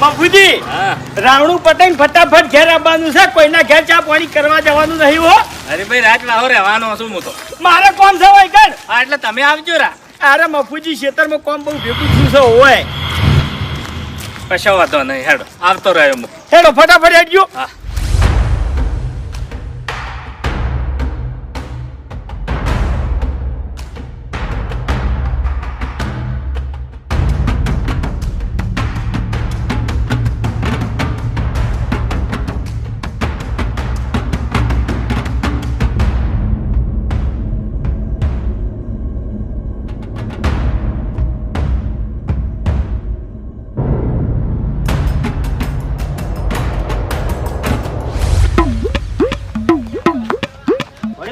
બાપુજી રાવણું પટાઈને ફટાફટ ઘેર આવવાનું છે. કોઈના ઘેર ચા પાણી કરવા જવાનું નહીં હો. અરે ભાઈ રાત વાહો રહેવાનો છું હું તો. મારે કોમ છે હોય કર. હા એટલે તમે આવજો રા. અરે બાપુજી ખેતરમાં કોમ બહુ ભેગું થયું છે હોય. કશો વાંધો નહીં હેડો આવતો રહ્યો હું. હેડો ફટાફટ હેડજો. હા.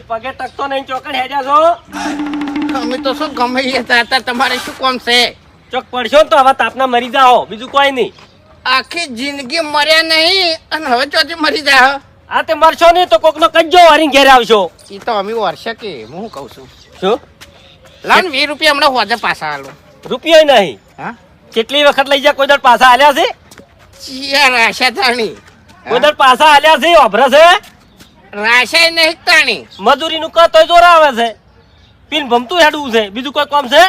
પગે ટકતો નહીં ચોકડ હેડ્યા છો. અમે તો શું ગમે એ હતા, તમારે શું કામ છે? ચોક પડશો તો હવે તાપના મરી જાઓ, બીજું કોઈ નહીં. આખી જિંદગી મર્યા નહીં અને હવે ચોથી મરી જાય. આ તે મરશો નહીં તો કોકનો કજ્જો વારીને ઘેર આવશો. એ તો અમે વર્ષે કે હું કહું છું. શું લાવ 20 રૂપિયા હમણાં હોજે પાછા આલો. રૂપિયો નહીં. હા કેટલી વખત લઈ જા? કોઈ દર પાછા આલ્યા છે? ચિયા રાશા તાણી, કોઈ દર પાછા આલ્યા છે? વાપરે છે રાશાય નહીં તાણી. મજૂરી નું કર તોય જોર આવે છે. પીન ભમતું હેડવું છે, બીજું કોઈ કામ છે?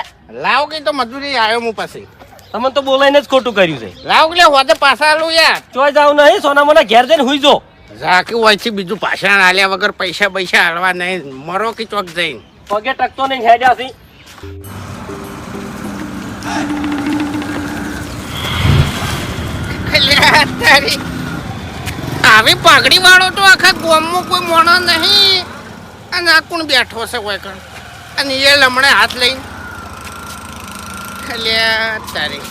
લાવ કે તો મજૂરી આવ્યો હું પછી. તમે તો બોલાઈને જ ખોટું કર્યું છે. લાવ કે હોજે પાછા આલું યાર. ચોય જાવ નહીં, સોના મને ઘેર જઈને હુઈ જો. ઝાકી હોય છે બીજું પાછા આલ્યા વગર પૈસા પૈસા હાલવા નહીં. મરો કે ચોક જઈને પગે ટકતો નહીં હેડ્યા છે. તારી આવી પાઘડી વાળો તો આખા ગામમાં કોઈ મોણો નહીં. અને આ કોણ બેઠો છે કોઈ કણ? અને એ લમણે હાથ લઈને તારી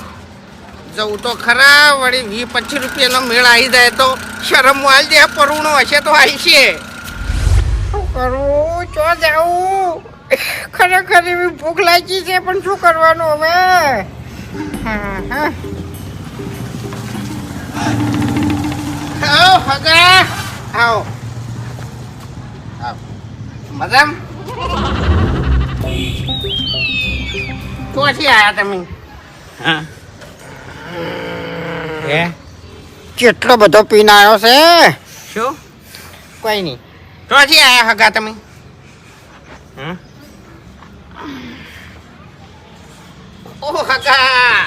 જવું તો ખરા. વળી 20-25 રૂપિયાનો મેળ આવી જાય તો શરમ વાલ દે. પરુણો હશે તો આવી છે. શું કરું? ચો જાઉં? ખરેખર એવી ભૂખ લાગી છે પણ શું કરવાનું હવે? હા હા આવો હગા, આવો મજામ. ક્યાંથી આયા તમે? હા હે કેટલો બધો પીને આવ્યો છે. શું? કોઈ નહીં. ક્યાંથી આયા હગા તમે? ઓ હગા